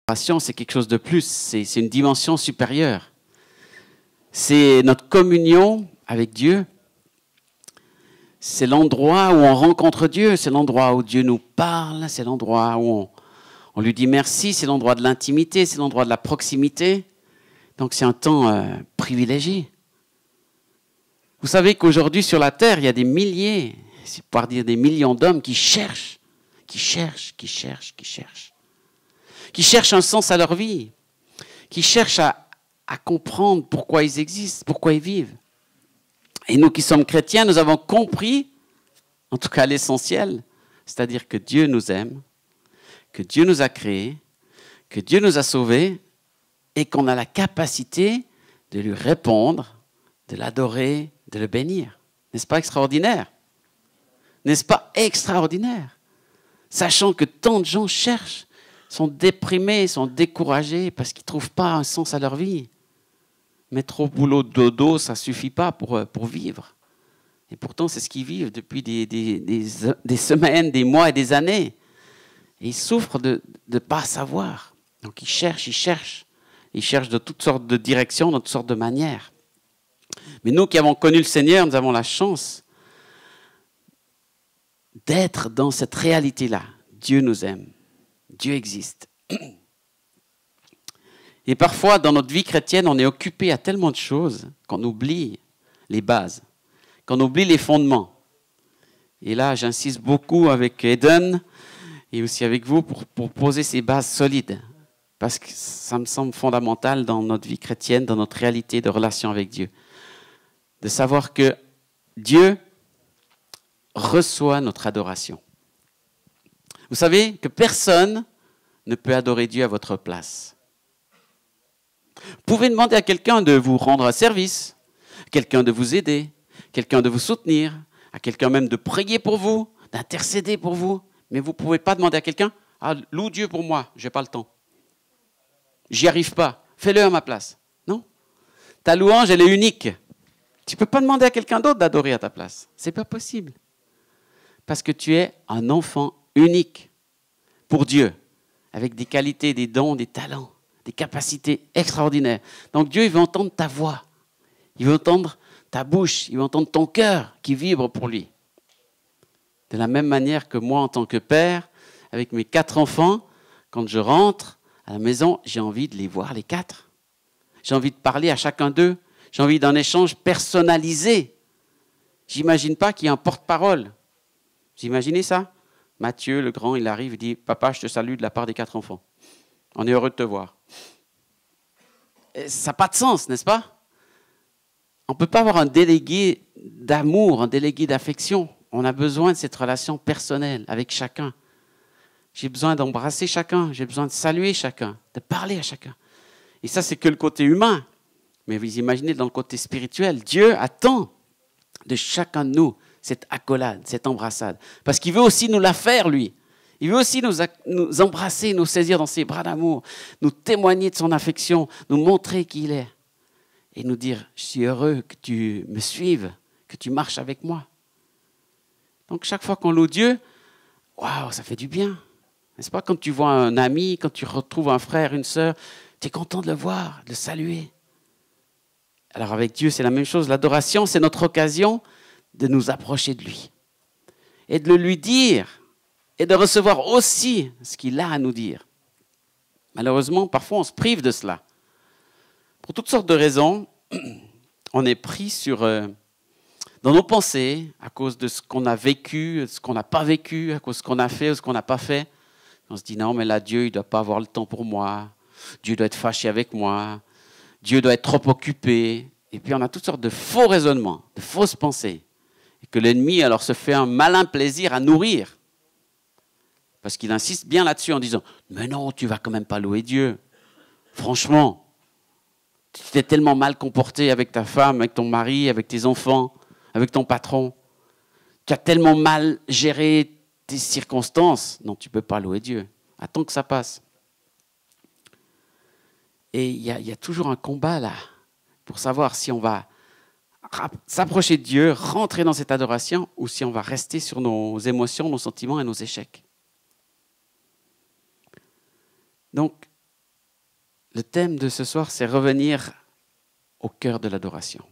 L'adoration, c'est quelque chose de plus, c'est une dimension supérieure. C'est notre communion avec Dieu. C'est l'endroit où on rencontre Dieu, c'est l'endroit où Dieu nous parle, c'est l'endroit où on lui dit merci, c'est l'endroit de l'intimité, c'est l'endroit de la proximité. Donc c'est un temps privilégié. Vous savez qu'aujourd'hui sur la terre, il y a des milliers, c'est pour dire des millions d'hommes qui cherchent un sens à leur vie, qui cherchent à comprendre pourquoi ils existent, pourquoi ils vivent. Et nous qui sommes chrétiens, nous avons compris, en tout cas l'essentiel, c'est-à-dire que Dieu nous aime, que Dieu nous a créés, que Dieu nous a sauvés et qu'on a la capacité de lui répondre, de l'adorer, de le bénir. N'est-ce pas extraordinaire? N'est-ce pas extraordinaire? Sachant que tant de gens cherchent, sont déprimés, sont découragés parce qu'ils ne trouvent pas un sens à leur vie. Mettre au boulot dodo, ça ne suffit pas pour vivre. Et pourtant, c'est ce qu'ils vivent depuis des semaines, des mois et des années. Et ils souffrent de ne pas savoir. Donc ils cherchent. Ils cherchent de toutes sortes de directions, de toutes sortes de manières. Mais nous qui avons connu le Seigneur, nous avons la chance d'être dans cette réalité-là. Dieu nous aime. Dieu existe. Et parfois, dans notre vie chrétienne, on est occupé à tellement de choses qu'on oublie les bases, qu'on oublie les fondements. Et là, j'insiste beaucoup avec Eden et aussi avec vous pour poser ces bases solides. Parce que ça me semble fondamental dans notre vie chrétienne, dans notre réalité de relation avec Dieu. De savoir que Dieu reçoit notre adoration. Vous savez que personne ne peut adorer Dieu à votre place. Vous pouvez demander à quelqu'un de vous rendre un service, quelqu'un de vous aider, quelqu'un de vous soutenir, à quelqu'un même de prier pour vous, d'intercéder pour vous. Mais vous ne pouvez pas demander à quelqu'un « Ah, loue Dieu pour moi, je n'ai pas le temps. J'y arrive pas, fais-le à ma place. » Non. Ta louange, elle est unique. Tu ne peux pas demander à quelqu'un d'autre d'adorer à ta place. Ce n'est pas possible. Parce que tu es un enfant unique pour Dieu, avec des qualités, des dons, des talents, des capacités extraordinaires. Donc Dieu, il veut entendre ta voix, il veut entendre ta bouche, il veut entendre ton cœur qui vibre pour lui. De la même manière que moi, en tant que père, avec mes 4 enfants, quand je rentre à la maison, j'ai envie de les voir les 4. J'ai envie de parler à chacun d'eux. J'ai envie d'un échange personnalisé. J'imagine pas qu'il y ait un porte-parole. Vous imaginez ça? Mathieu, le grand, il arrive, il dit « Papa, je te salue de la part des 4 enfants. On est heureux de te voir. » Ça n'a pas de sens, n'est-ce pas? On ne peut pas avoir un délégué d'amour, un délégué d'affection. On a besoin de cette relation personnelle avec chacun. J'ai besoin d'embrasser chacun, j'ai besoin de saluer chacun, de parler à chacun. Et ça, c'est que le côté humain. Mais vous imaginez, dans le côté spirituel, Dieu attend de chacun de nous cette accolade, cette embrassade. Parce qu'il veut aussi nous la faire, lui. Il veut aussi nous embrasser, nous saisir dans ses bras d'amour, nous témoigner de son affection, nous montrer qui il est. Et nous dire, je suis heureux que tu me suives, que tu marches avec moi. Donc chaque fois qu'on loue Dieu, waouh, ça fait du bien. N'est-ce pas? Quand tu vois un ami, quand tu retrouves un frère, une sœur, tu es content de le voir, de le saluer. Alors avec Dieu, c'est la même chose. L'adoration, c'est notre occasion de nous approcher de lui. Et de le lui dire. Et de recevoir aussi ce qu'il a à nous dire. Malheureusement, parfois, on se prive de cela. Pour toutes sortes de raisons, on est pris dans nos pensées, à cause de ce qu'on a vécu, de ce qu'on n'a pas vécu, à cause de ce qu'on a fait ou ce qu'on n'a pas fait. On se dit, non, mais là, Dieu, il ne doit pas avoir le temps pour moi. Dieu doit être fâché avec moi. Dieu doit être trop occupé. Et puis, on a toutes sortes de faux raisonnements, de fausses pensées. Et que l'ennemi, alors, se fait un malin plaisir à nourrir. Parce qu'il insiste bien là-dessus en disant, mais non, tu ne vas quand même pas louer Dieu. Franchement, tu t'es tellement mal comporté avec ta femme, avec ton mari, avec tes enfants, avec ton patron. Tu as tellement mal géré tes circonstances. Non, tu ne peux pas louer Dieu. Attends que ça passe. Et il y a toujours un combat là, pour savoir si on va s'approcher de Dieu, rentrer dans cette adoration, ou si on va rester sur nos émotions, nos sentiments et nos échecs. Donc, le thème de ce soir, c'est revenir au cœur de l'adoration.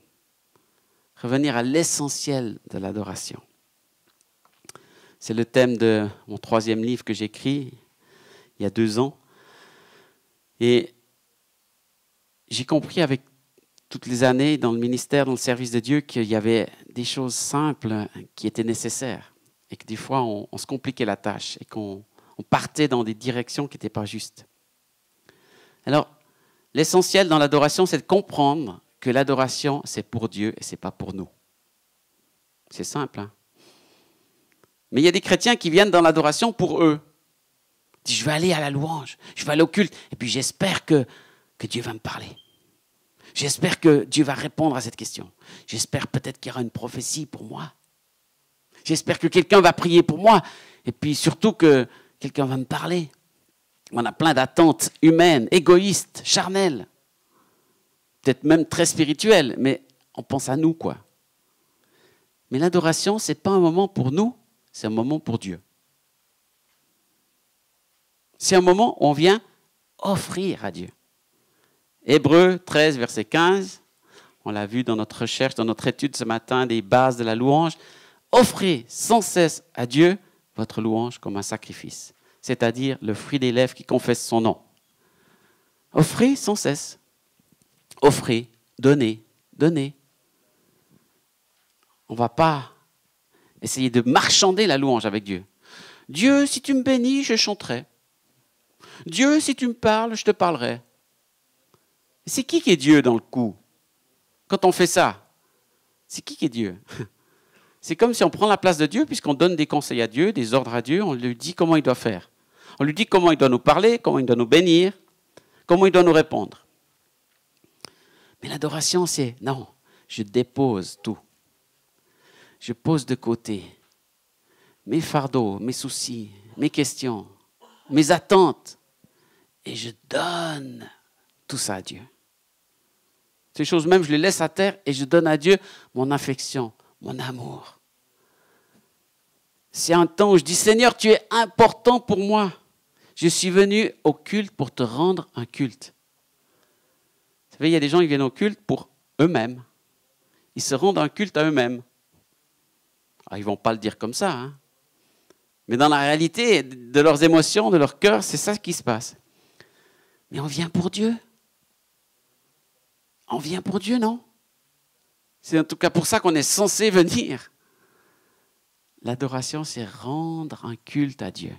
Revenir à l'essentiel de l'adoration. C'est le thème de mon 3e livre que j'ai écrit il y a 2 ans. Et j'ai compris avec toutes les années dans le ministère, dans le service de Dieu, qu'il y avait des choses simples qui étaient nécessaires. Et que des fois, on se compliquait la tâche et qu'on partait dans des directions qui n'étaient pas justes. Alors, l'essentiel dans l'adoration, c'est de comprendre que l'adoration, c'est pour Dieu et ce n'est pas pour nous. C'est simple, hein? Mais il y a des chrétiens qui viennent dans l'adoration pour eux. Ils disent, je vais aller à la louange, je vais aller au culte, et puis j'espère que Dieu va me parler. J'espère que Dieu va répondre à cette question. J'espère peut-être qu'il y aura une prophétie pour moi. J'espère que quelqu'un va prier pour moi, et puis surtout que quelqu'un va me parler. On a plein d'attentes humaines, égoïstes, charnelles, peut-être même très spirituelles, mais on pense à nous, quoi. Mais l'adoration, ce n'est pas un moment pour nous, c'est un moment pour Dieu. C'est un moment où on vient offrir à Dieu. Hébreux 13, verset 15, on l'a vu dans notre recherche, dans notre étude ce matin, des bases de la louange. Offrez sans cesse à Dieu votre louange comme un sacrifice, c'est-à-dire le fruit des lèvres qui confesse son nom. Offrez sans cesse. Offrez, donnez, donnez. On ne va pas essayer de marchander la louange avec Dieu. Dieu, si tu me bénis, je chanterai. Dieu, si tu me parles, je te parlerai. C'est qui est Dieu dans le coup? Quand on fait ça, c'est qui est Dieu? C'est comme si on prend la place de Dieu, puisqu'on donne des conseils à Dieu, des ordres à Dieu, on lui dit comment il doit faire. On lui dit comment il doit nous parler, comment il doit nous bénir, comment il doit nous répondre. Mais l'adoration, c'est non, je dépose tout. Je pose de côté mes fardeaux, mes soucis, mes questions, mes attentes, et je donne tout ça à Dieu. Ces choses même, je les laisse à terre et je donne à Dieu mon affection, mon amour. C'est un temps où je dis, Seigneur, tu es important pour moi. Je suis venu au culte pour te rendre un culte. Vous savez, il y a des gens qui viennent au culte pour eux-mêmes. Ils se rendent un culte à eux-mêmes. Alors, ils ne vont pas le dire comme ça, hein. Mais dans la réalité de leurs émotions, de leur cœur, c'est ça qui se passe. Mais on vient pour Dieu. On vient pour Dieu, non? C'est en tout cas pour ça qu'on est censé venir. L'adoration, c'est rendre un culte à Dieu.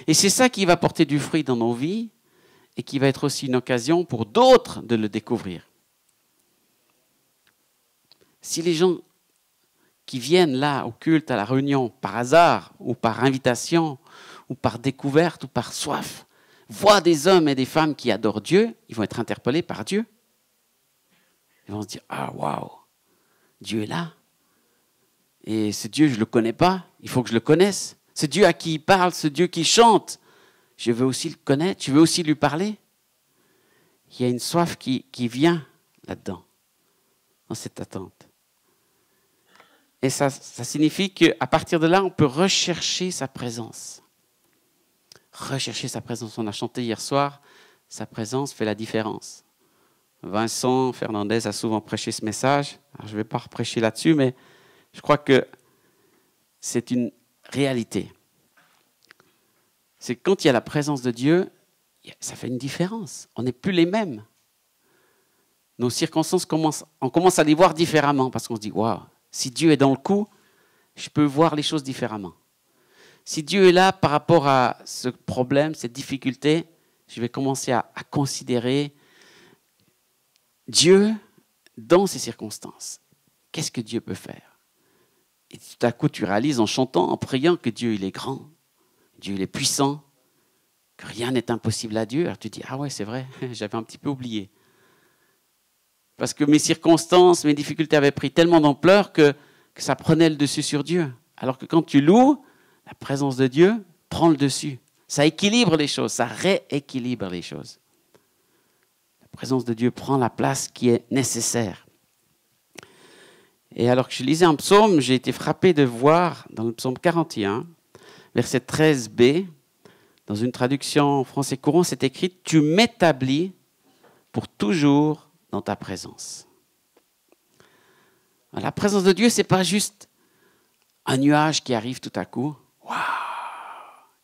Et c'est ça qui va porter du fruit dans nos vies et qui va être aussi une occasion pour d'autres de le découvrir. Si les gens qui viennent là au culte, à la réunion, par hasard ou par invitation ou par découverte ou par soif, voient des hommes et des femmes qui adorent Dieu, ils vont être interpellés par Dieu. Ils vont se dire, ah waouh, Dieu est là. Et ce Dieu, je ne le connais pas, il faut que je le connaisse. Ce Dieu à qui il parle, ce Dieu qui chante, je veux aussi le connaître, je veux aussi lui parler. Il y a une soif qui vient là-dedans, dans cette attente. Et ça signifie qu'à partir de là, on peut rechercher sa présence. Rechercher sa présence. On a chanté hier soir, sa présence fait la différence. Vincent Fernandez a souvent prêché ce message. Alors, je ne vais pas reprêcher là-dessus, mais je crois que c'est une réalité. C'est que quand il y a la présence de Dieu, ça fait une différence. On n'est plus les mêmes. Nos circonstances, on commence à les voir différemment parce qu'on se dit, waouh, si Dieu est dans le coup, je peux voir les choses différemment. Si Dieu est là par rapport à ce problème, cette difficulté, je vais commencer à considérer Dieu dans ces circonstances. Qu'est-ce que Dieu peut faire? Et tout à coup, tu réalises en chantant, en priant que Dieu, il est grand, Dieu, il est puissant, que rien n'est impossible à Dieu. Alors tu dis, ah ouais, c'est vrai, j'avais un petit peu oublié. Parce que mes circonstances, mes difficultés avaient pris tellement d'ampleur que ça prenait le dessus sur Dieu. Alors que quand tu loues, la présence de Dieu prend le dessus. Ça équilibre les choses, ça rééquilibre les choses. La présence de Dieu prend la place qui est nécessaire. Et alors que je lisais un psaume, j'ai été frappé de voir dans le psaume 41, verset 13b, Dans une traduction en français courant, c'est écrit « Tu m'établis pour toujours dans ta présence ». La présence de Dieu, ce n'est pas juste un nuage qui arrive tout à coup. Waouh,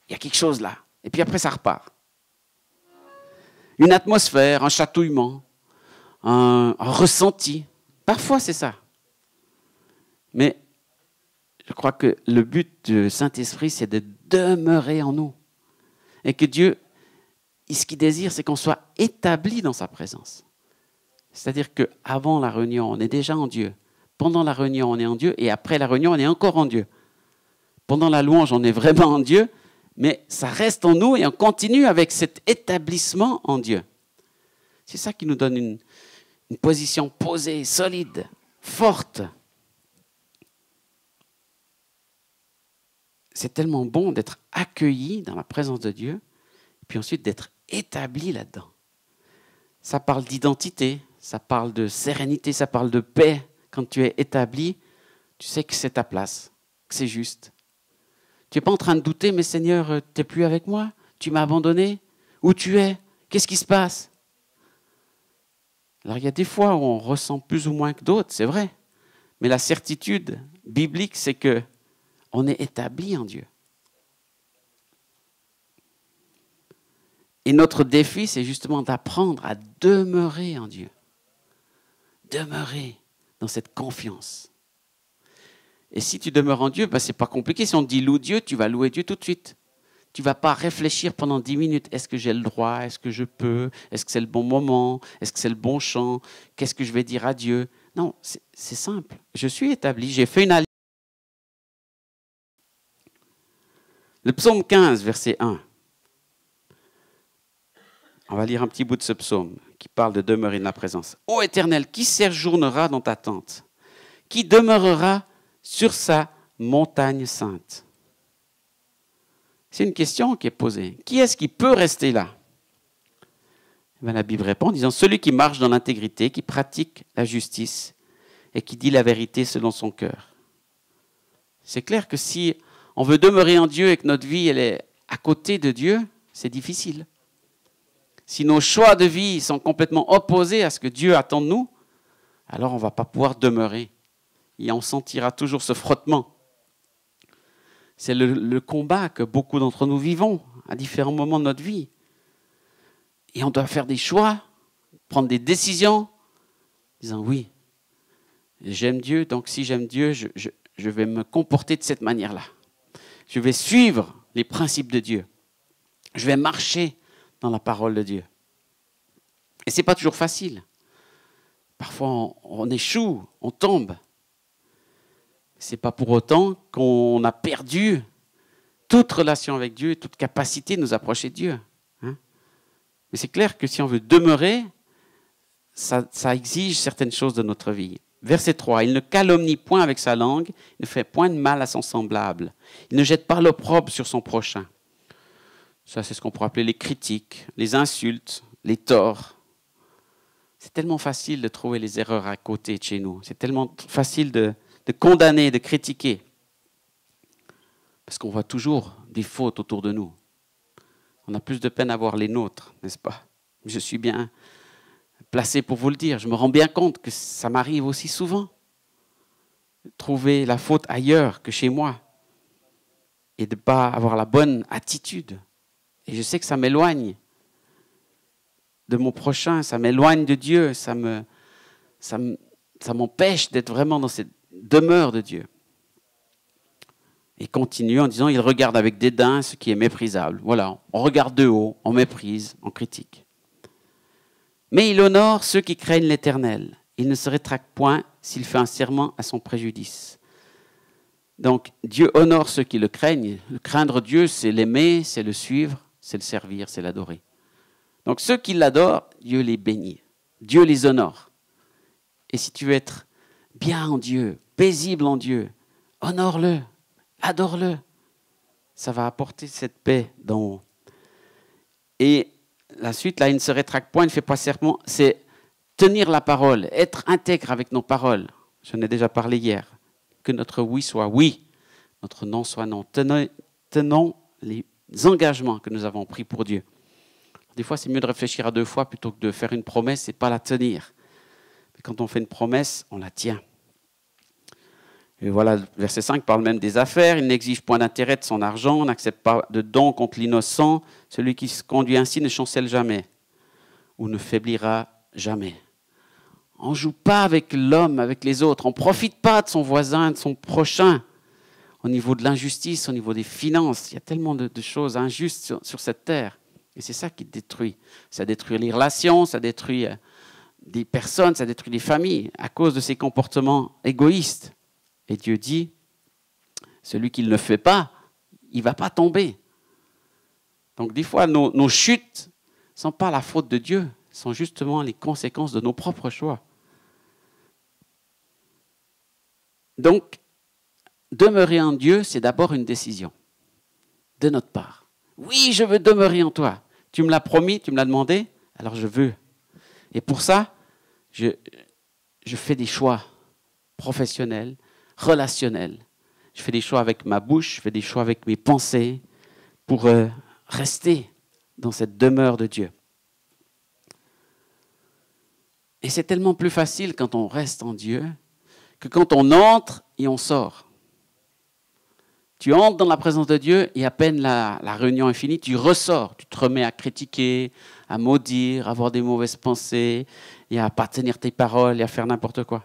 il y a quelque chose là. Et puis après, ça repart. Une atmosphère, un chatouillement, un ressenti. Parfois, c'est ça. Mais je crois que le but du Saint-Esprit, c'est de demeurer en nous. Et que Dieu, ce qu'il désire, c'est qu'on soit établi dans sa présence. C'est-à-dire qu'avant la réunion, on est déjà en Dieu. Pendant la réunion, on est en Dieu. Et après la réunion, on est encore en Dieu. Pendant la louange, on est vraiment en Dieu. Mais ça reste en nous et on continue avec cet établissement en Dieu. C'est ça qui nous donne une position posée, solide, forte. C'est tellement bon d'être accueilli dans la présence de Dieu, et puis ensuite d'être établi là-dedans. Ça parle d'identité, ça parle de sérénité, ça parle de paix. Quand tu es établi, tu sais que c'est ta place, que c'est juste. Tu n'es pas en train de douter, mais Seigneur, tu n'es plus avec moi? Tu m'as abandonné? Où tu es? Qu'est-ce qui se passe? Alors il y a des fois où on ressent plus ou moins que d'autres, c'est vrai. Mais la certitude biblique, c'est qu'on est établi en Dieu. Et notre défi, c'est justement d'apprendre à demeurer en Dieu. Demeurer dans cette confiance. Et si tu demeures en Dieu, ce n'est pas compliqué. Si on te dit loue Dieu, tu vas louer Dieu tout de suite. Tu ne vas pas réfléchir pendant 10 minutes. Est-ce que j'ai le droit? Est-ce que je peux? Est-ce que c'est le bon moment? Est-ce que c'est le bon chant? Qu'est-ce que je vais dire à Dieu? Non, c'est simple. Je suis établi. J'ai fait une alliance. Le psaume 15, verset 1. On va lire un petit bout de ce psaume qui parle de demeurer dans la présence. « Ô Éternel, qui séjournera dans ta tente? Qui demeurera sur sa montagne sainte ?» C'est une question qui est posée. Qui est-ce qui peut rester là? La Bible répond en disant « Celui qui marche dans l'intégrité, qui pratique la justice et qui dit la vérité selon son cœur. » C'est clair que si on veut demeurer en Dieu et que notre vie elle est à côté de Dieu, c'est difficile. Si nos choix de vie sont complètement opposés à ce que Dieu attend de nous, alors on ne va pas pouvoir demeurer. Et on sentira toujours ce frottement. C'est le combat que beaucoup d'entre nous vivons à différents moments de notre vie. Et on doit faire des choix, prendre des décisions, disant oui, j'aime Dieu, donc si j'aime Dieu, je vais me comporter de cette manière-là. Je vais suivre les principes de Dieu. Je vais marcher dans la parole de Dieu. Et ce n'est pas toujours facile. Parfois, on échoue, on tombe. Ce n'est pas pour autant qu'on a perdu toute relation avec Dieu, toute capacité de nous approcher de Dieu. Hein? Mais c'est clair que si on veut demeurer, ça exige certaines choses de notre vie. Verset 3, « Il ne calomnie point avec sa langue, il ne fait point de mal à son semblable. Il ne jette pas l'opprobre sur son prochain. » Ça, c'est ce qu'on pourrait appeler les critiques, les insultes, les torts. C'est tellement facile de trouver les erreurs à côté de chez nous. C'est tellement facile de condamner, de critiquer. Parce qu'on voit toujours des fautes autour de nous. On a plus de peine à voir les nôtres, n'est-ce pas? Je suis bien placé pour vous le dire. Je me rends bien compte que ça m'arrive aussi souvent. Trouver la faute ailleurs que chez moi. Et de ne pas avoir la bonne attitude. Et je sais que ça m'éloigne de mon prochain, ça m'éloigne de Dieu, ça m'empêche d'être vraiment dans cette demeure de Dieu. Et continue en disant, il regarde avec dédain ce qui est méprisable. Voilà, on regarde de haut, on méprise, on critique. Mais il honore ceux qui craignent l'Éternel. Il ne se rétracte point s'il fait un serment à son préjudice. Donc, Dieu honore ceux qui le craignent. Craindre Dieu, c'est l'aimer, c'est le suivre, c'est le servir, c'est l'adorer. Donc, ceux qui l'adorent, Dieu les bénit. Dieu les honore. Et si tu veux être bien en Dieu, paisible en Dieu, honore-le, adore-le. Ça va apporter cette paix d'en haut. Et la suite, là, il ne se rétracte point, il ne fait pas serment, c'est tenir la parole, être intègre avec nos paroles. J'en ai déjà parlé hier. Que notre oui soit oui, notre non soit non. Tenons les engagements que nous avons pris pour Dieu. Des fois, c'est mieux de réfléchir à 2 fois plutôt que de faire une promesse et pas la tenir. Mais quand on fait une promesse, on la tient. Et voilà, verset 5 parle même des affaires. Il n'exige point d'intérêt de son argent, n'accepte pas de don contre l'innocent. Celui qui se conduit ainsi ne chancelle jamais ou ne faiblira jamais. On ne joue pas avec l'homme, avec les autres. On ne profite pas de son voisin, de son prochain. Au niveau de l'injustice, au niveau des finances, il y a tellement de choses injustes sur cette terre. Et c'est ça qui détruit. Ça détruit les relations, ça détruit des personnes, ça détruit des familles à cause de ces comportements égoïstes. Et Dieu dit, celui qui ne le fait pas, il ne va pas tomber. Donc des fois, nos chutes ne sont pas la faute de Dieu, sont justement les conséquences de nos propres choix. Donc, demeurer en Dieu, c'est d'abord une décision de notre part. Oui, je veux demeurer en toi. Tu me l'as promis, tu me l'as demandé, alors je veux. Et pour ça, je fais des choix professionnels, relationnels. Je fais des choix avec ma bouche, je fais des choix avec mes pensées pour rester dans cette demeure de Dieu. Et c'est tellement plus facile quand on reste en Dieu que quand on entre et on sort. Tu entres dans la présence de Dieu et à peine la réunion est finie, tu ressors. Tu te remets à critiquer, à maudire, à avoir des mauvaises pensées, et à ne pas tenir tes paroles et à faire n'importe quoi.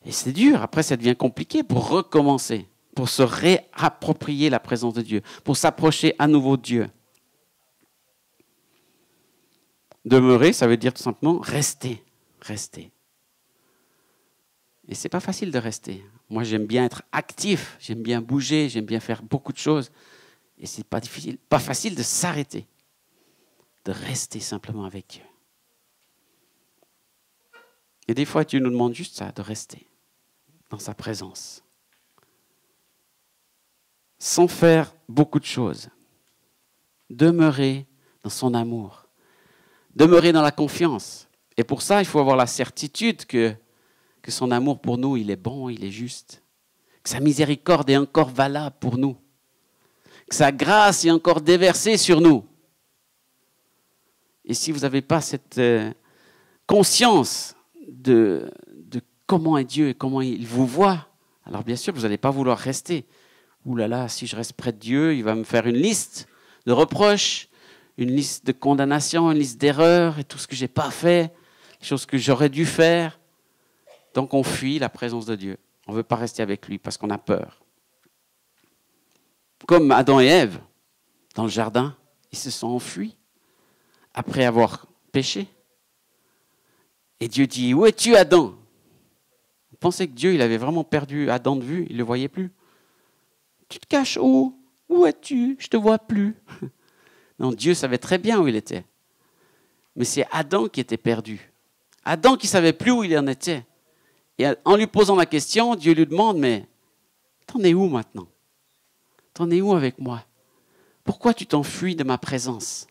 Et c'est dur. Après, ça devient compliqué pour recommencer, pour se réapproprier la présence de Dieu, pour s'approcher à nouveau de Dieu. Demeurer, ça veut dire tout simplement rester. Rester. Et ce n'est pas facile de rester. Moi, j'aime bien être actif, j'aime bien bouger, j'aime bien faire beaucoup de choses. Et ce n'est pas facile de s'arrêter, de rester simplement avec Dieu. Et des fois, Dieu nous demande juste ça, de rester dans sa présence. Sans faire beaucoup de choses. Demeurer dans son amour. Demeurer dans la confiance. Et pour ça, il faut avoir la certitude que son amour pour nous, il est bon, il est juste. Que sa miséricorde est encore valable pour nous. Que sa grâce est encore déversée sur nous. Et si vous n'avez pas cette conscience de comment est Dieu et comment il vous voit, alors bien sûr, vous n'allez pas vouloir rester. Ouh là là, si je reste près de Dieu, il va me faire une liste de reproches, une liste de condamnations, une liste d'erreurs et tout ce que je n'ai pas fait, les choses que j'aurais dû faire. Donc on fuit la présence de Dieu. On ne veut pas rester avec lui parce qu'on a peur. Comme Adam et Ève, dans le jardin, ils se sont enfuis après avoir péché. Et Dieu dit, où es-tu Adam? Vous pensez que Dieu, il avait vraiment perdu Adam de vue, il ne le voyait plus. Tu te caches où? Où es-tu? Je ne te vois plus. Non, Dieu savait très bien où il était. Mais c'est Adam qui était perdu. Adam qui ne savait plus où il en était. Et en lui posant la question, Dieu lui demande, mais t'en es où maintenant? T'en es où avec moi? Pourquoi tu t'enfuis de ma présence?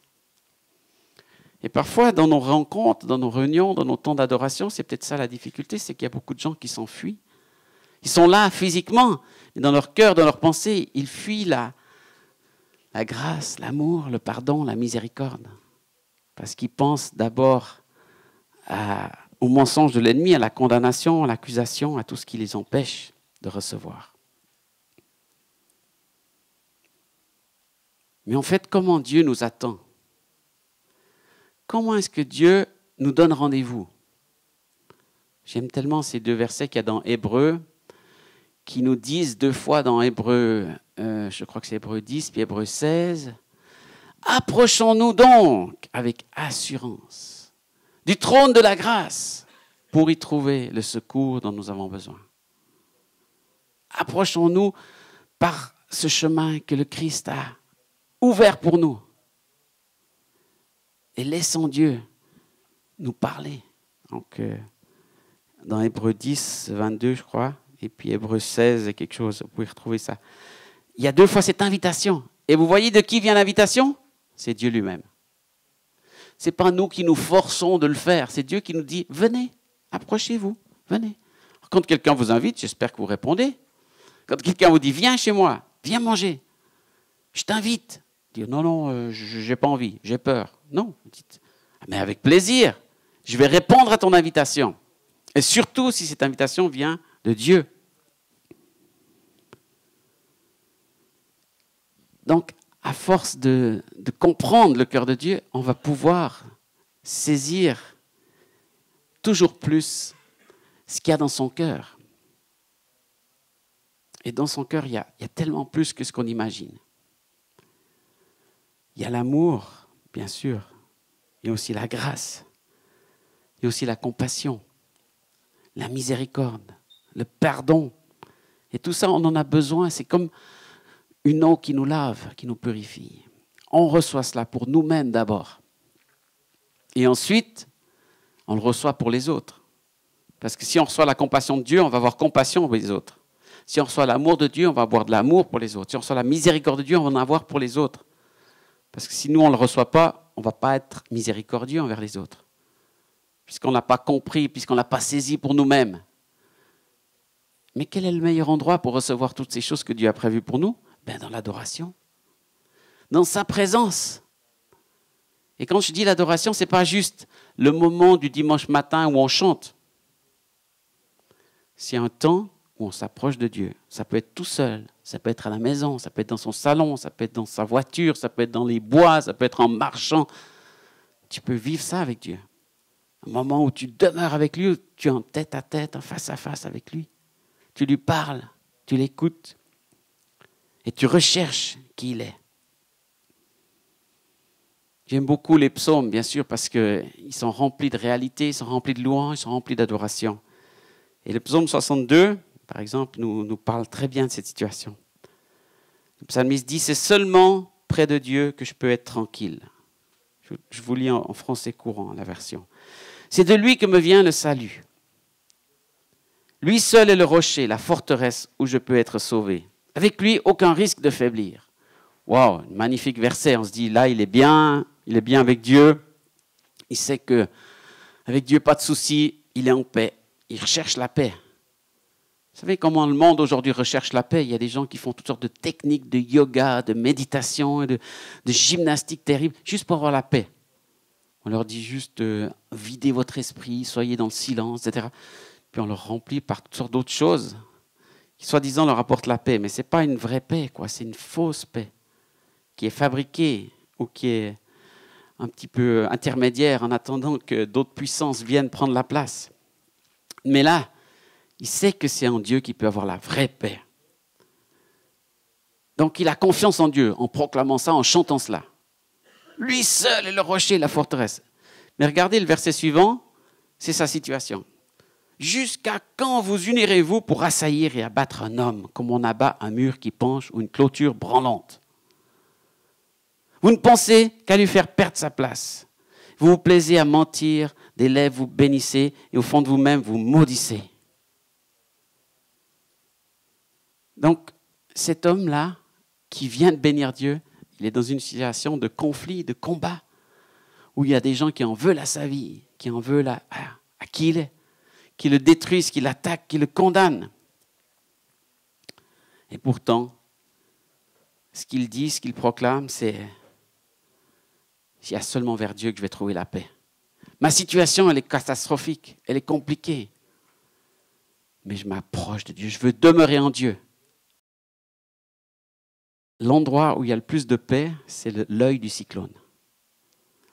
Et parfois, dans nos rencontres, dans nos réunions, dans nos temps d'adoration, c'est peut-être ça la difficulté, c'est qu'il y a beaucoup de gens qui s'enfuient. Ils sont là physiquement, mais dans leur cœur, dans leur pensée, ils fuient la grâce, l'amour, le pardon, la miséricorde. Parce qu'ils pensent d'abord au mensonge de l'ennemi, à la condamnation, à l'accusation, à tout ce qui les empêche de recevoir. Mais en fait, comment Dieu nous attend? Comment est-ce que Dieu nous donne rendez-vous? J'aime tellement ces 2 versets qu'il y a dans Hébreux, qui nous disent 2 fois dans Hébreux, je crois que c'est Hébreux 10, puis Hébreux 16, « Approchons-nous donc avec assurance du trône de la grâce pour y trouver le secours dont nous avons besoin. » Approchons-nous par ce chemin que le Christ a ouvert pour nous. Et laissons Dieu nous parler. Donc, dans Hébreux 10, 22, je crois, et puis Hébreux 16, quelque chose, vous pouvez retrouver ça. Il y a 2 fois cette invitation. Et vous voyez de qui vient l'invitation? C'est Dieu lui-même. Ce n'est pas nous qui nous forçons de le faire. C'est Dieu qui nous dit, venez, approchez-vous, venez. Quand quelqu'un vous invite, j'espère que vous répondez. Quand quelqu'un vous dit, viens chez moi, viens manger, je t'invite, Dire non, non, je n'ai pas envie, j'ai peur. Non, dites, mais avec plaisir, je vais répondre à ton invitation. Et surtout si cette invitation vient de Dieu. Donc, à force de comprendre le cœur de Dieu, on va pouvoir saisir toujours plus ce qu'il y a dans son cœur. Et dans son cœur, il y a tellement plus que ce qu'on imagine. Il y a l'amour, bien sûr. Il y a aussi la grâce. Il y a aussi la compassion, la miséricorde, le pardon. Et tout ça, on en a besoin. C'est comme une eau qui nous lave, qui nous purifie. On reçoit cela pour nous-mêmes d'abord. Et ensuite, on le reçoit pour les autres. Parce que si on reçoit la compassion de Dieu, on va avoir compassion pour les autres. Si on reçoit l'amour de Dieu, on va avoir de l'amour pour les autres. Si on reçoit la miséricorde de Dieu, on va en avoir pour les autres. Parce que si nous, on ne le reçoit pas, on ne va pas être miséricordieux envers les autres. Puisqu'on n'a pas compris, puisqu'on ne l'a pas saisi pour nous-mêmes. Mais quel est le meilleur endroit pour recevoir toutes ces choses que Dieu a prévues pour nous? Ben, dans l'adoration. Dans sa présence. Et quand je dis l'adoration, ce n'est pas juste le moment du dimanche matin où on chante. C'est un temps où on s'approche de Dieu. Ça peut être tout seul, ça peut être à la maison, ça peut être dans son salon, ça peut être dans sa voiture, ça peut être dans les bois, ça peut être en marchant. Tu peux vivre ça avec Dieu. Un moment où tu demeures avec lui, où tu es en tête à tête, en face à face avec lui. Tu lui parles, tu l'écoutes et tu recherches qui il est. J'aime beaucoup les psaumes, bien sûr, parce qu'ils sont remplis de réalité, ils sont remplis de louanges, ils sont remplis d'adoration. Et le psaume 62, par exemple, nous parle très bien de cette situation. Le psalmiste dit « C'est seulement près de Dieu que je peux être tranquille. » Je vous lis en français courant, la version. « C'est de lui que me vient le salut. Lui seul est le rocher, la forteresse où je peux être sauvé. Avec lui, aucun risque de faiblir. » Waouh, magnifique verset. On se dit, là, il est bien avec Dieu. Il sait qu'avec Dieu, pas de souci, il est en paix. Il recherche la paix. Vous savez comment le monde aujourd'hui recherche la paix? Il y a des gens qui font toutes sortes de techniques de yoga, de méditation, de gymnastique terrible, juste pour avoir la paix. On leur dit juste videz votre esprit, soyez dans le silence, etc. Puis on leur remplit par toutes sortes d'autres choses qui, soi-disant, leur apportent la paix. Mais ce n'est pas une vraie paix, quoi. C'est une fausse paix qui est fabriquée ou qui est un petit peu intermédiaire en attendant que d'autres puissances viennent prendre la place. Mais là, il sait que c'est en Dieu qu'il peut avoir la vraie paix. Donc il a confiance en Dieu en proclamant ça, en chantant cela. Lui seul est le rocher, la forteresse. Mais regardez le verset suivant, c'est sa situation. Jusqu'à quand vous unirez-vous pour assaillir et abattre un homme, comme on abat un mur qui penche ou une clôture branlante? Vous ne pensez qu'à lui faire perdre sa place. Vous vous plaisez à mentir, des lèvres vous bénissez et au fond de vous-même vous maudissez. Donc, cet homme-là, qui vient de bénir Dieu, il est dans une situation de conflit, de combat, où il y a des gens qui en veulent à sa vie, qui en veulent à qui il est, qui le détruisent, qui l'attaquent, qui le condamnent. Et pourtant, ce qu'il dit, ce qu'il proclame, c'est « il y a seulement vers Dieu que je vais trouver la paix. Ma situation, elle est catastrophique, elle est compliquée. Mais je m'approche de Dieu, je veux demeurer en Dieu. » L'endroit où il y a le plus de paix, c'est l'œil du cyclone.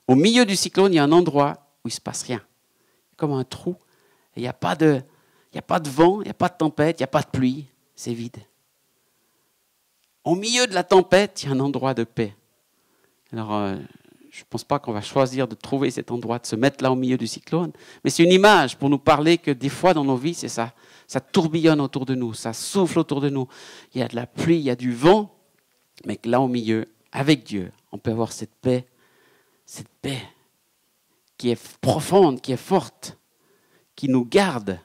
Au milieu du cyclone, il y a un endroit où il ne se passe rien. Comme un trou. Il n'y a pas de vent, il n'y a pas de tempête, il n'y a pas de pluie. C'est vide. Au milieu de la tempête, il y a un endroit de paix. Alors, je ne pense pas qu'on va choisir de trouver cet endroit, de se mettre là au milieu du cyclone. Mais c'est une image pour nous parler que des fois dans nos vies, c'est ça. Ça tourbillonne autour de nous, ça souffle autour de nous. Il y a de la pluie, il y a du vent. Mais que là au milieu, avec Dieu, on peut avoir cette paix qui est profonde, qui est forte, qui nous garde.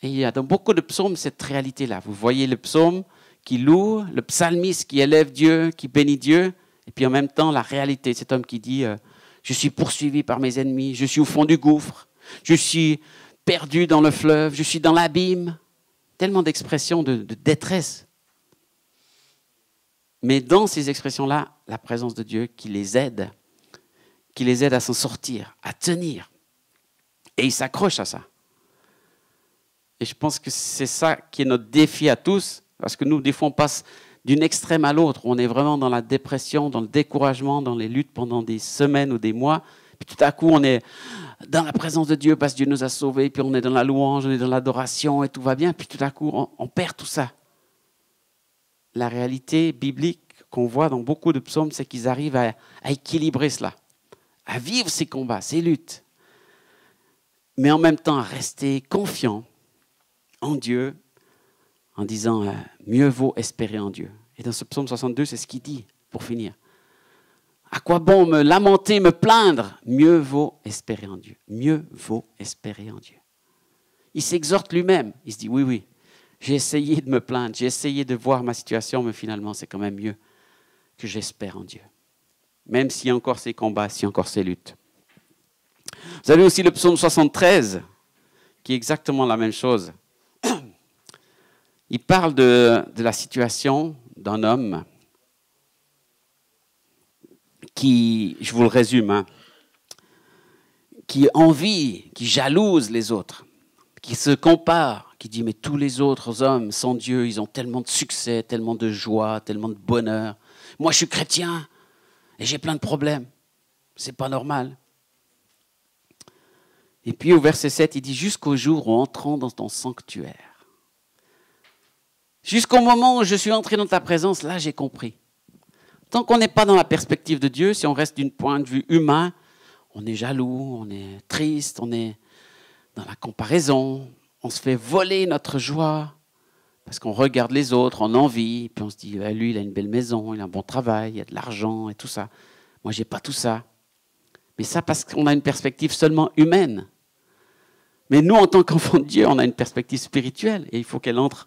Et il y a dans beaucoup de psaumes cette réalité-là. Vous voyez le psaume qui loue, le psalmiste qui élève Dieu, qui bénit Dieu, et puis en même temps la réalité, cet homme qui dit « Je suis poursuivi par mes ennemis, je suis au fond du gouffre, je suis perdu dans le fleuve, je suis dans l'abîme. » Tellement d'expressions de détresse. Mais dans ces expressions-là, la présence de Dieu qui les aide à s'en sortir, à tenir. Et ils s'accrochent à ça. Et je pense que c'est ça qui est notre défi à tous, parce que nous, des fois, on passe d'une extrême à l'autre. On est vraiment dans la dépression, dans le découragement, dans les luttes pendant des semaines ou des mois. Puis tout à coup, on est dans la présence de Dieu parce que Dieu nous a sauvés, puis on est dans la louange, on est dans l'adoration et tout va bien. Puis tout à coup, on perd tout ça. La réalité biblique qu'on voit dans beaucoup de psaumes, c'est qu'ils arrivent à équilibrer cela, à vivre ces combats, ces luttes, mais en même temps à rester confiant en Dieu, en disant mieux vaut espérer en Dieu. Et dans ce psaume 62, c'est ce qu'il dit pour finir. À quoi bon me lamenter, me plaindre? Mieux vaut espérer en Dieu. Mieux vaut espérer en Dieu. Il s'exhorte lui-même. Il se dit oui, j'ai essayé de me plaindre, j'ai essayé de voir ma situation, mais finalement c'est quand même mieux que j'espère en Dieu. Même s'il y a encore ces combats, s'il y a encore ces luttes. Vous avez aussi le psaume 73, qui est exactement la même chose. Il parle de la situation d'un homme qui, je vous le résume, qui envie, qui jalouse les autres, qui se compare, qui dit mais tous les autres hommes sans Dieu, ils ont tellement de succès, tellement de joie, tellement de bonheur. Moi, je suis chrétien et j'ai plein de problèmes. C'est pas normal. Et puis au verset 7, il dit jusqu'au jour où entrant dans ton sanctuaire. Jusqu'au moment où je suis entré dans ta présence, là j'ai compris. Tant qu'on n'est pas dans la perspective de Dieu, si on reste d'un point de vue humain, on est jaloux, on est triste, on est dans la comparaison, on se fait voler notre joie parce qu'on regarde les autres, on envie, puis on se dit lui il a une belle maison, il a un bon travail, il a de l'argent et tout ça. Moi j'ai pas tout ça. Mais ça parce qu'on a une perspective seulement humaine. Mais nous en tant qu'enfants de Dieu, on a une perspective spirituelle et il faut qu'elle entre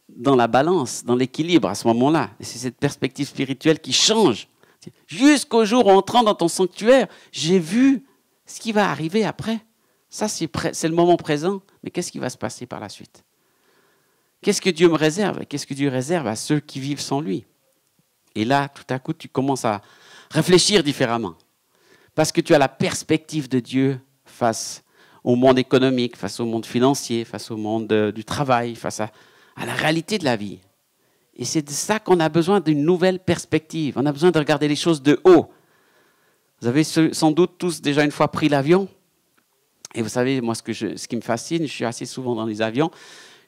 dans la balance, dans l'équilibre à ce moment-là. Et c'est cette perspective spirituelle qui change. Jusqu'au jour où, entrant dans ton sanctuaire, j'ai vu ce qui va arriver après. Ça, c'est le moment présent. Mais qu'est-ce qui va se passer par la suite? Qu'est-ce que Dieu me réserve? Qu'est-ce que Dieu réserve à ceux qui vivent sans lui? Et là, tout à coup, tu commences à réfléchir différemment. Parce que tu as la perspective de Dieu face au monde économique, face au monde financier, face au monde du travail, face à la réalité de la vie. Et c'est de ça qu'on a besoin d'une nouvelle perspective. On a besoin de regarder les choses de haut. Vous avez sans doute tous déjà une fois pris l'avion. Et vous savez, moi, ce qui me fascine, je suis assez souvent dans les avions,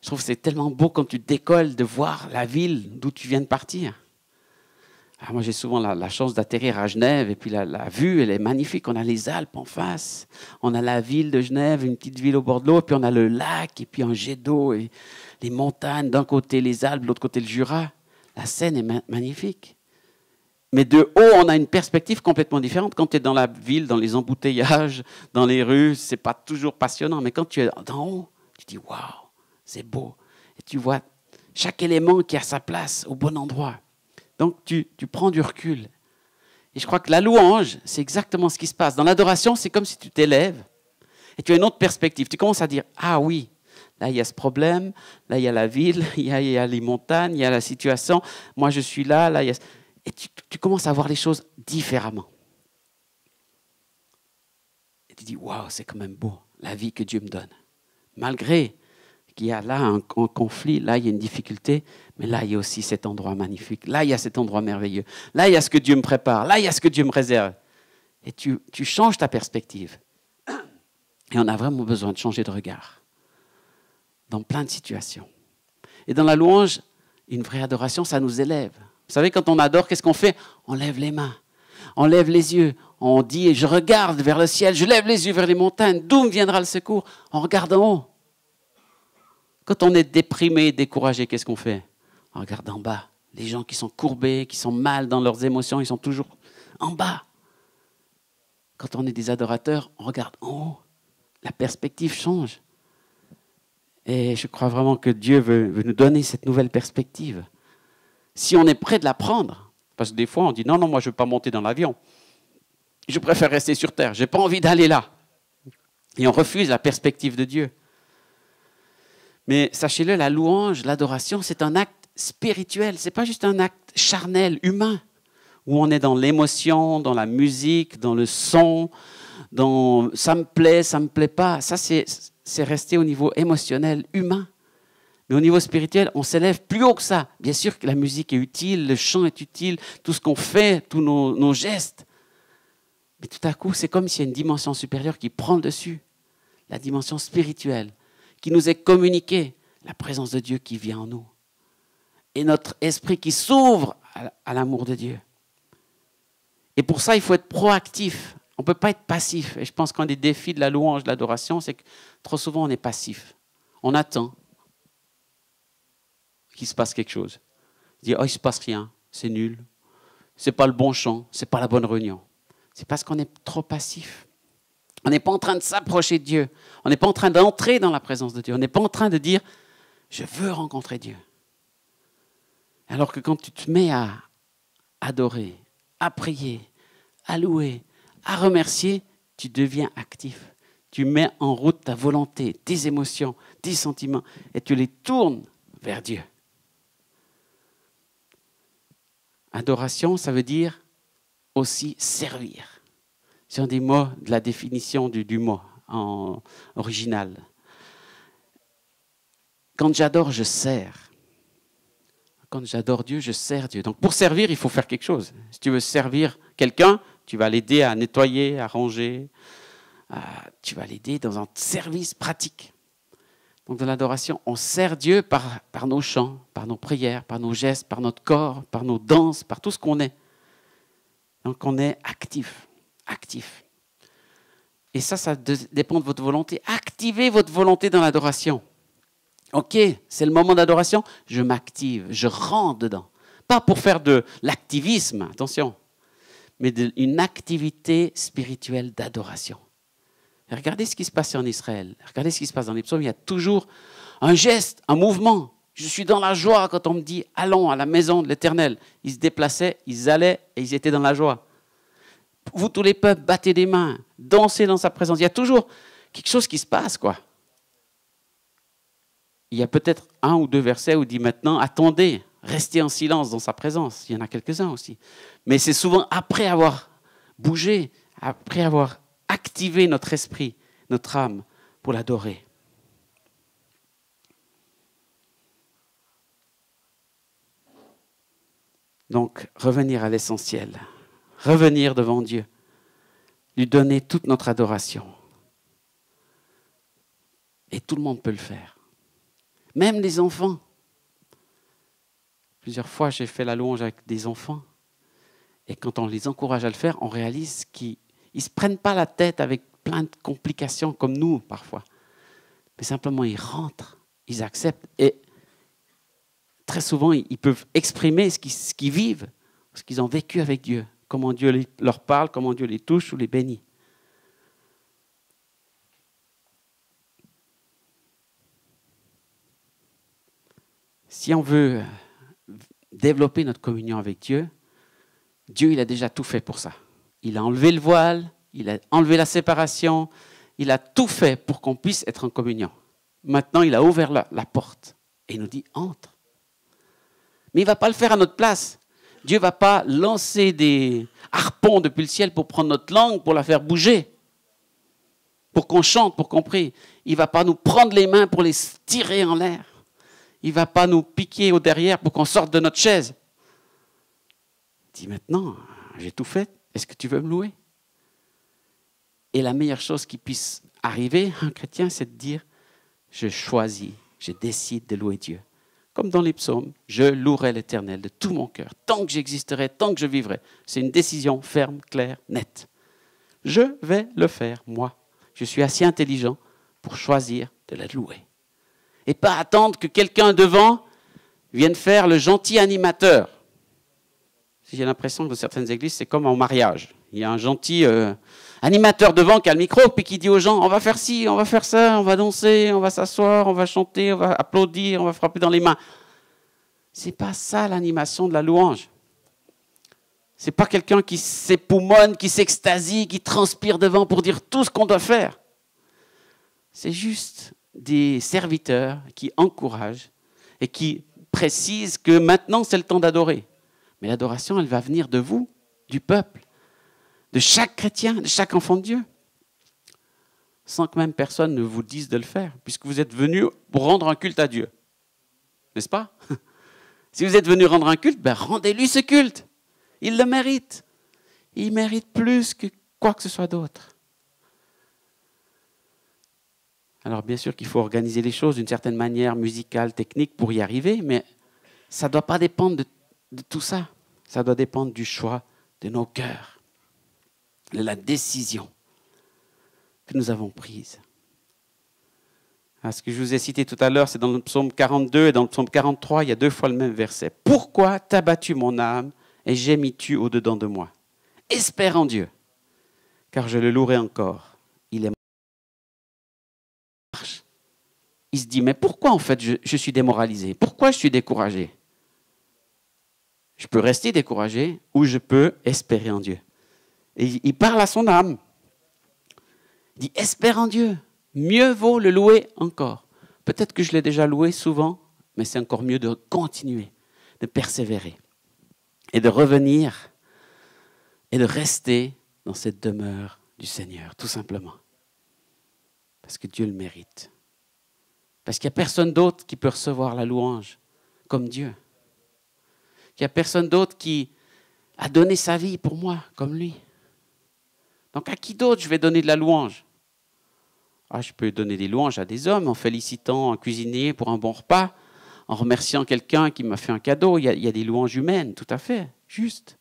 je trouve que c'est tellement beau quand tu décolles de voir la ville d'où tu viens de partir. Alors moi, j'ai souvent la chance d'atterrir à Genève et puis la vue, elle est magnifique. On a les Alpes en face, on a la ville de Genève, une petite ville au bord de l'eau, et puis on a le lac et puis un jet d'eau et les montagnes, d'un côté les Alpes, de l'autre côté le Jura. La scène est magnifique. Mais de haut, on a une perspective complètement différente. Quand tu es dans la ville, dans les embouteillages, dans les rues, c'est pas toujours passionnant. Mais quand tu es d'en haut, tu dis « Waouh, c'est beau ». Et tu vois chaque élément qui a sa place au bon endroit. Donc, tu prends du recul. Et je crois que la louange, c'est exactement ce qui se passe. Dans l'adoration, c'est comme si tu t'élèves et tu as une autre perspective. Tu commences à dire « Ah oui, là, il y a ce problème, là, il y a la ville, il y a les montagnes, il y a la situation. Moi, je suis là, là, il y a... » Et tu commences à voir les choses différemment. Et tu dis « Waouh, c'est quand même beau, la vie que Dieu me donne. » Malgré qu'il y a là un conflit, là, il y a une difficulté, mais là, il y a aussi cet endroit magnifique. Là, il y a cet endroit merveilleux. Là, il y a ce que Dieu me prépare. Là, il y a ce que Dieu me réserve. Et tu changes ta perspective. Et on a vraiment besoin de changer de regard dans plein de situations. Et dans la louange, une vraie adoration, ça nous élève. Vous savez, quand on adore, qu'est-ce qu'on fait? On lève les mains, on lève les yeux, on dit « je regarde vers le ciel, je lève les yeux vers les montagnes, d'où me viendra le secours ?» On regarde en haut. Quand on est déprimé, découragé, qu'est-ce qu'on fait? On regarde en bas. Les gens qui sont courbés, qui sont mal dans leurs émotions, ils sont toujours en bas. Quand on est des adorateurs, on regarde en haut. La perspective change. Et je crois vraiment que Dieu veut nous donner cette nouvelle perspective. Si on est prêt de la prendre, parce que des fois on dit non, moi je ne veux pas monter dans l'avion. Je préfère rester sur terre, je n'ai pas envie d'aller là. Et on refuse la perspective de Dieu. Mais sachez-le, la louange, l'adoration, c'est un acte spirituel, ce n'est pas juste un acte charnel, humain, où on est dans l'émotion, dans la musique, dans le son, dans ça me plaît pas. Ça, c'est resté au niveau émotionnel, humain. Mais au niveau spirituel, on s'élève plus haut que ça. Bien sûr que la musique est utile, le chant est utile, tout ce qu'on fait, tous nos gestes. Mais tout à coup, c'est comme s'il y a une dimension supérieure qui prend le dessus. La dimension spirituelle, qui nous est communiquée. La présence de Dieu qui vient en nous. Et notre esprit qui s'ouvre à l'amour de Dieu. Et pour ça, il faut être proactif. On ne peut pas être passif. Et je pense qu'un des défis de la louange, de l'adoration, c'est que trop souvent, on est passif. On attend qu'il se passe quelque chose. On dit, oh, il ne se passe rien, c'est nul. Ce n'est pas le bon chant, ce n'est pas la bonne réunion. C'est parce qu'on est trop passif. On n'est pas en train de s'approcher de Dieu. On n'est pas en train d'entrer dans la présence de Dieu. On n'est pas en train de dire, je veux rencontrer Dieu. Alors que quand tu te mets à adorer, à prier, à louer, à remercier, tu deviens actif. Tu mets en route ta volonté, tes émotions, tes sentiments, et tu les tournes vers Dieu. Adoration, ça veut dire aussi servir. C'est un des mots de la définition du mot en original. Quand j'adore, je sers. Quand j'adore Dieu, je sers Dieu. Donc pour servir, il faut faire quelque chose. Si tu veux servir quelqu'un, tu vas l'aider à nettoyer, à ranger. Tu vas l'aider dans un service pratique. Donc dans l'adoration, on sert Dieu par nos chants, par nos prières, par nos gestes, par notre corps, par nos danses, par tout ce qu'on est. Donc on est actif. Et ça dépend de votre volonté. Activez votre volonté dans l'adoration. Ok, c'est le moment d'adoration, je m'active, je rentre dedans. Pas pour faire de l'activisme, attention, mais une activité spirituelle d'adoration. Et regardez ce qui se passait en Israël, regardez ce qui se passe dans les psaumes, il y a toujours un geste, un mouvement. Je suis dans la joie quand on me dit « allons à la maison de l'Éternel ». Ils se déplaçaient, ils allaient et ils étaient dans la joie. Vous tous les peuples, battez des mains, dansez dans sa présence. Il y a toujours quelque chose qui se passe, quoi. Il y a peut-être un ou deux versets où il dit maintenant, attendez, restez en silence dans sa présence. Il y en a quelques-uns aussi. Mais c'est souvent après avoir bougé, après avoir activé notre esprit, notre âme pour l'adorer. Donc, revenir à l'essentiel. Revenir devant Dieu. Lui donner toute notre adoration. Et tout le monde peut le faire. Même les enfants. Plusieurs fois, j'ai fait la louange avec des enfants. Et quand on les encourage à le faire, on réalise qu'ils ne se prennent pas la tête avec plein de complications comme nous, parfois. Mais simplement, ils rentrent, ils acceptent. Et très souvent, ils peuvent exprimer ce qu'ils vivent, ce qu'ils ont vécu avec Dieu. Comment Dieu leur parle, comment Dieu les touche ou les bénit. Si on veut développer notre communion avec Dieu, Dieu, il a déjà tout fait pour ça. Il a enlevé le voile, il a enlevé la séparation, il a tout fait pour qu'on puisse être en communion. Maintenant, il a ouvert la porte et il nous dit « entre ». Mais il ne va pas le faire à notre place. Dieu ne va pas lancer des harpons depuis le ciel pour prendre notre langue, pour la faire bouger, pour qu'on chante, pour qu'on prie. Il ne va pas nous prendre les mains pour les tirer en l'air. Il ne va pas nous piquer au derrière pour qu'on sorte de notre chaise. Il dit maintenant, j'ai tout fait, est-ce que tu veux me louer? Et la meilleure chose qui puisse arriver à un chrétien, c'est de dire, je choisis, je décide de louer Dieu. Comme dans les psaumes, je louerai l'Éternel de tout mon cœur, tant que j'existerai, tant que je vivrai. C'est une décision ferme, claire, nette. Je vais le faire, moi. Je suis assez intelligent pour choisir de la louer. Et pas attendre que quelqu'un devant vienne faire le gentil animateur. J'ai l'impression que dans certaines églises, c'est comme en mariage. Il y a un gentil animateur devant qui a le micro, puis qui dit aux gens, on va faire ci, on va faire ça, on va danser, on va s'asseoir, on va chanter, on va applaudir, on va frapper dans les mains. C'est pas ça l'animation de la louange. C'est pas quelqu'un qui s'époumonne, qui s'extasie, qui transpire devant pour dire tout ce qu'on doit faire. C'est juste des serviteurs qui encouragent et qui précise que maintenant c'est le temps d'adorer. Mais l'adoration, elle va venir de vous, du peuple, de chaque chrétien, de chaque enfant de Dieu. Sans que même personne ne vous dise de le faire, puisque vous êtes venus pour rendre un culte à Dieu. N'est-ce pas? Si vous êtes venus rendre un culte, ben rendez-lui ce culte. Il le mérite. Il mérite plus que quoi que ce soit d'autre. Alors bien sûr qu'il faut organiser les choses d'une certaine manière musicale, technique pour y arriver, mais ça ne doit pas dépendre de tout ça. Ça doit dépendre du choix de nos cœurs, de la décision que nous avons prise. Ce que je vous ai cité tout à l'heure, c'est dans le psaume 42 et dans le psaume 43, il y a 2 fois le même verset. « Pourquoi t'as battu mon âme et gémis-tu au-dedans de moi? Espère en Dieu, car je le louerai encore. Il est marche. » Il se dit, mais pourquoi en fait je suis démoralisé? Pourquoi je suis découragé? Je peux rester découragé ou je peux espérer en Dieu. Et il parle à son âme. Il dit, espère en Dieu. Mieux vaut le louer encore. Peut-être que je l'ai déjà loué souvent, mais c'est encore mieux de continuer, de persévérer et de revenir et de rester dans cette demeure du Seigneur, tout simplement. Parce que Dieu le mérite. Parce qu'il n'y a personne d'autre qui peut recevoir la louange comme Dieu. Il n'y a personne d'autre qui a donné sa vie pour moi comme lui. Donc à qui d'autre je vais donner de la louange? Je peux donner des louanges à des hommes en félicitant un cuisinier pour un bon repas, en remerciant quelqu'un qui m'a fait un cadeau. Il y a des louanges humaines, tout à fait, juste.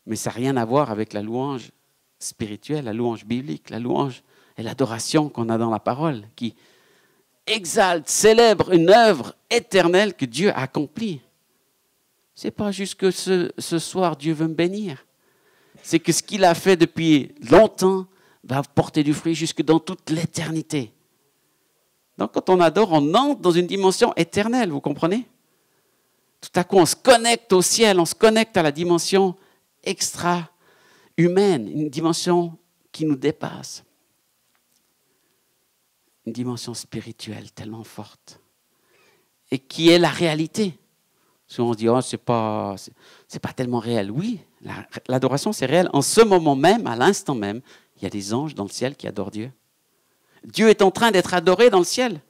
Mais ça n'a rien à voir avec la louange spirituelle, la louange biblique, la louange et l'adoration qu'on a dans la parole, qui exalte, célèbre une œuvre éternelle que Dieu a accomplie. Ce n'est pas juste que ce soir, Dieu veut me bénir. C'est que ce qu'il a fait depuis longtemps va porter du fruit jusque dans toute l'éternité. Donc quand on adore, on entre dans une dimension éternelle, vous comprenez? Tout à coup, on se connecte au ciel, on se connecte à la dimension extra-humaine, une dimension qui nous dépasse. Une dimension spirituelle tellement forte. Et qui est la réalité. Souvent on se dit, c'est pas tellement réel. Oui, l'adoration c'est réel. En ce moment même, à l'instant même, il y a des anges dans le ciel qui adorent Dieu. Dieu est en train d'être adoré dans le ciel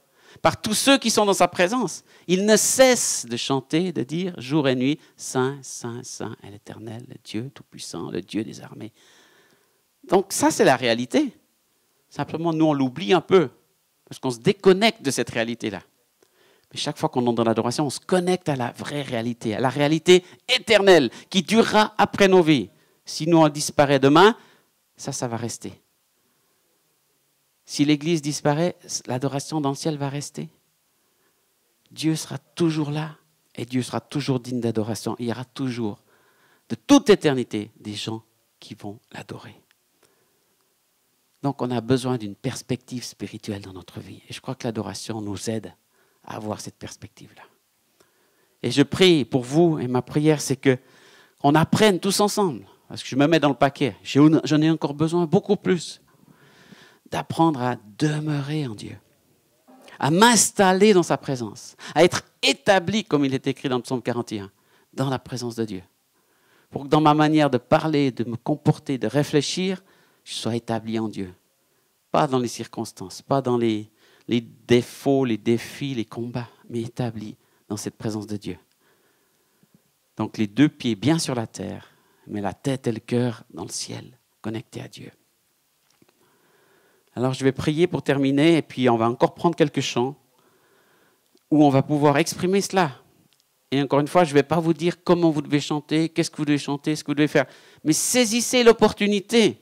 par tous ceux qui sont dans sa présence. Il ne cesse de chanter, de dire jour et nuit, Saint, Saint, Saint est l'Éternel, le Dieu Tout-Puissant, le Dieu des armées. Donc ça, c'est la réalité. Simplement, nous, on l'oublie un peu, parce qu'on se déconnecte de cette réalité-là. Mais chaque fois qu'on entre dans l'adoration, on se connecte à la vraie réalité, à la réalité éternelle qui durera après nos vies. Si nous, on disparaît demain, ça va rester. Si l'Église disparaît, l'adoration dans le ciel va rester. Dieu sera toujours là et Dieu sera toujours digne d'adoration. Il y aura toujours, de toute éternité, des gens qui vont l'adorer. Donc on a besoin d'une perspective spirituelle dans notre vie. Et je crois que l'adoration nous aide à avoir cette perspective-là. Et je prie pour vous, et ma prière, c'est qu'on apprenne tous ensemble, parce que je me mets dans le paquet, j'en ai encore besoin beaucoup plus, d'apprendre à demeurer en Dieu, à m'installer dans sa présence, à être établi, comme il est écrit dans le psaume 41, dans la présence de Dieu. Pour que dans ma manière de parler, de me comporter, de réfléchir, je sois établi en Dieu. Pas dans les circonstances, pas dans les défauts, les défis, les combats, mais établi dans cette présence de Dieu. Donc les 2 pieds bien sur la terre, mais la tête et le cœur dans le ciel, connectés à Dieu. Alors je vais prier pour terminer, et puis on va encore prendre quelques chants où on va pouvoir exprimer cela. Et encore une fois, je ne vais pas vous dire comment vous devez chanter, qu'est-ce que vous devez chanter, ce que vous devez faire, mais saisissez l'opportunité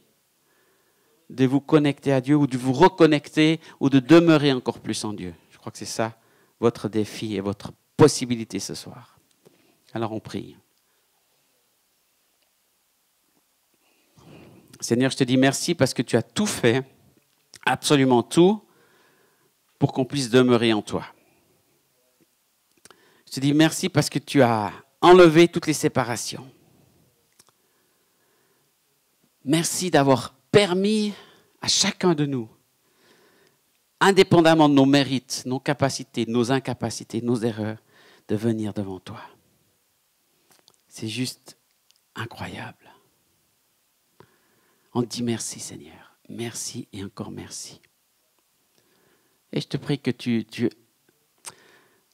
de vous connecter à Dieu ou de vous reconnecter ou de demeurer encore plus en Dieu. Je crois que c'est ça votre défi et votre possibilité ce soir. Alors on prie. Seigneur, je te dis merci parce que tu as tout fait, absolument tout, pour qu'on puisse demeurer en toi. Je te dis merci parce que tu as enlevé toutes les séparations. Merci d'avoir permis à chacun de nous, indépendamment de nos mérites, nos capacités, nos incapacités, nos erreurs, de venir devant toi. C'est juste incroyable. On te dit merci Seigneur. Merci et encore merci. Et je te prie que tu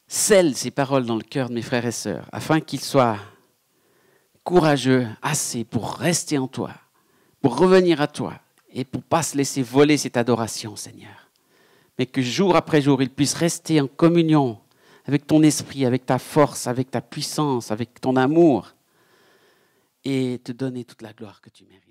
scelles ces paroles dans le cœur de mes frères et sœurs, afin qu'ils soient courageux assez pour rester en toi, pour revenir à toi et pour ne pas se laisser voler cette adoration, Seigneur. Mais que jour après jour, ils puissent rester en communion avec ton esprit, avec ta force, avec ta puissance, avec ton amour et te donner toute la gloire que tu mérites.